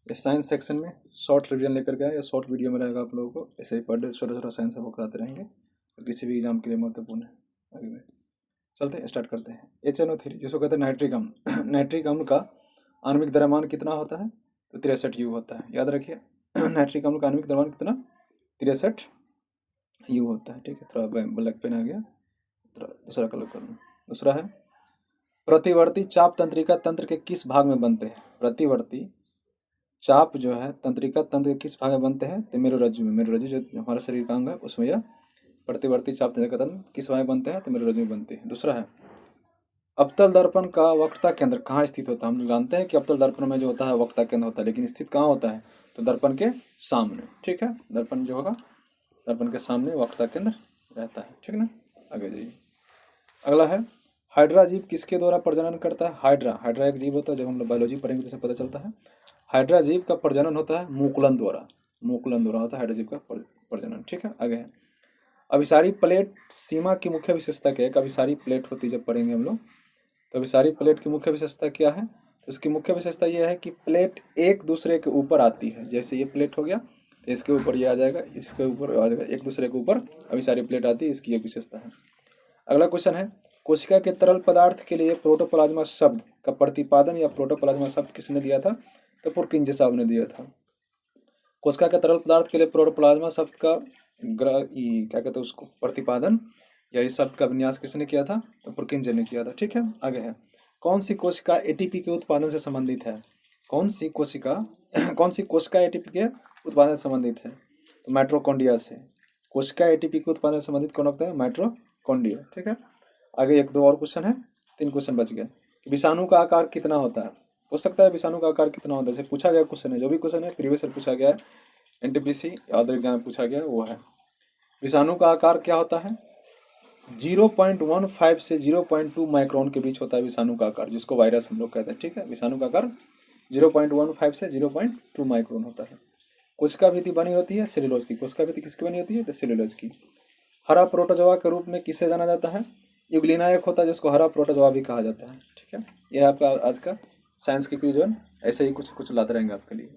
ये science section में short revision लेकर गया या शॉर्ट वीडियो में रहेगा आप लोगों को। ऐसे ही पर डे छोटा साइंस वो कराते रहेंगे, तो किसी भी एग्जाम के लिए महत्वपूर्ण है। आगे में चलते स्टार्ट करते हैं। HNO3 जिसको कहते हैं नाइट्रिक अम्ल। नाइट्रिक अम्ल का आणविक द्रव्यमान कितना होता है? तो 63 U होता है। याद रखिए नाइट्रिक अम्ल का आणविक द्रव्यमान कितना? 63 U होता है। ठीक है, थोड़ा ब्लैक पेन आ गया, थोड़ा दूसरा कलर कर लूँ। दूसरा है प्रतिवर्ती चाप तंत्रिका तंत्र के किस भाग में बनते हैं? प्रतिवर्ती चाप जो है तंत्रिका तंत्र के किस भाग में बनते हैं? तो मेरुरज्जु में। मेरुरज्जु जो हमारा शरीर का अंग है उसमें यह प्रतिवर्ती चाप तंत्रिका तंत्र किस भाग में बनते हैं? तो मेरुरज्जु में बनते हैं। दूसरा है अवतल दर्पण का वक्रता केंद्र कहाँ स्थित होता है? हम जानते हैं कि अवतल दर्पण में जो होता है वक्रता केंद्र होता है, लेकिन स्थित कहाँ होता है? तो दर्पण के सामने। ठीक है, दर्पण जो होगा दर्पण के सामने वक्रता केंद्र रहता है। ठीक ना, आगे जाइए। अगला है हाइड्रा जीव किसके द्वारा प्रजनन करता है? हाइड्रा एक जीव होता है, जब हम लोग बायोलॉजी पढ़ेंगे तो उसे पता चलता है। हाइड्रा जीव का प्रजनन होता है मुकुलन द्वारा। मुकुलन द्वारा होता है हाइड्रा जीव का प्रजनन। ठीक है, आगे है अभिसारी प्लेट सीमा की मुख्य विशेषता क्या है? एक अभिसारी प्लेट होती है, जब पढ़ेंगे हम लोग तो अभिसारी प्लेट की मुख्य विशेषता क्या है? तो इसकी मुख्य विशेषता यह है कि प्लेट एक दूसरे के ऊपर आती है। जैसे ये प्लेट हो गया तो इसके ऊपर ये आ जाएगा, इसके ऊपर आ जाएगा, एक दूसरे के ऊपर अभिसारी प्लेट आती है, इसकी ये विशेषता है। अगला क्वेश्चन है कोशिका के तरल पदार्थ के लिए प्रोटोप्लाज्मा शब्द का प्रतिपादन या प्रोटोप्लाज्मा शब्द किसने दिया था? तो पुरकिंजे साहब ने दिया था। कोशिका के तरल पदार्थ के लिए प्रोटोप्लाज्मा शब्द का क्या कहते हैं उसको प्रतिपादन या इस शब्द का विन्यास किसने किया था? तो पुरकिंजे ने किया था। ठीक है, आगे है कौन सी कोशिका एटीपी के उत्पादन से संबंधित है? कौन सी कोशिका एटीपी के उत्पादन से संबंधित है? तो माइटोकॉन्ड्रिया से। कोशिका एटीपी के उत्पादन से संबंधित कौन होता है? माइटोकॉन्ड्रिया। ठीक है, आगे एक दो और क्वेश्चन है, 3 क्वेश्चन बच गए। विषाणु का आकार कितना होता है? हो सकता है विषाणु का आकार कितना होता है, जैसे पूछा गया क्वेश्चन है, जो भी क्वेश्चन है प्रीवियस ईयर पूछा गया है, एनटीपीसी अदर एग्जाम में पूछा गया वो है। विषाणु का आकार क्या होता है? 0.15 से 0.2 माइक्रोन के बीच होता है विषाणु का आकार, जिसको वायरस हम लोग कहते हैं। ठीक है, विषाणु का आकार 0.15 से 0.2 माइक्रोन होता है। कोशिका भित्ति बनी होती है सेलुलोज की। कोशिका भित्ति किसकी बनी होती है? तो सेलुलोज की। हरा प्रोटोजोआ के रूप में किसे जाना जाता है? यूग्लिना एक होता है जिसको हरा प्रोटोजोआ भी कहा जाता है। ठीक है, यह आपका आज का साइंस की क्विज 1। ऐसे ही कुछ लाते रहेंगे आपके लिए।